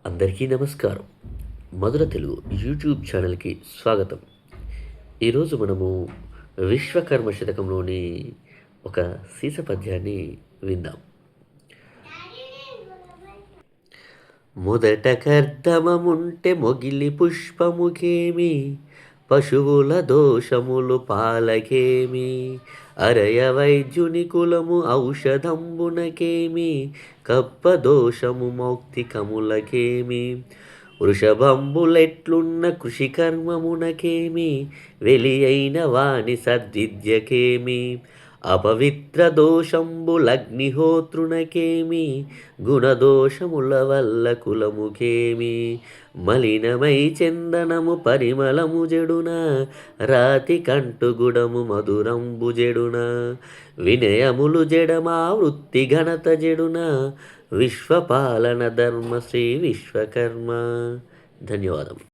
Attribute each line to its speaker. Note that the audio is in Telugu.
Speaker 1: అందరికీ నమస్కారం. మధుర తెలుగు యూట్యూబ్ ఛానల్‌కి స్వాగతం. ఈరోజు మనము విశ్వకర్మ శతకంలోని ఒక సీస పద్యాన్ని విందాం. మొదట కర్దమముంటె మొగిలి పుష్పముకేమి, పశువుల దోషములు పాలకేమి, అరయ వైద్యుని కులము ఔషధంబునకేమి, కప్ప దోషము మౌక్తికములకేమి, వృషభంబులెట్లున్న కృషికర్మమునకేమి, వెలి అయిన వాని సద్విద్యకేమి, అపవిత్ర దోషంబులగ్నిహోత్రునకేమి, గుణదోషముల వల్ల కులముకేమి, మలినమై చందనము పరిమళము జడున, రాతి కంటుగుడము మధురంబు జడున, వినయములు జడమా వృత్తి ఘనత జడున, విశ్వపాలన ధర్మ శ్రీ విశ్వకర్మ. ధన్యవాదం.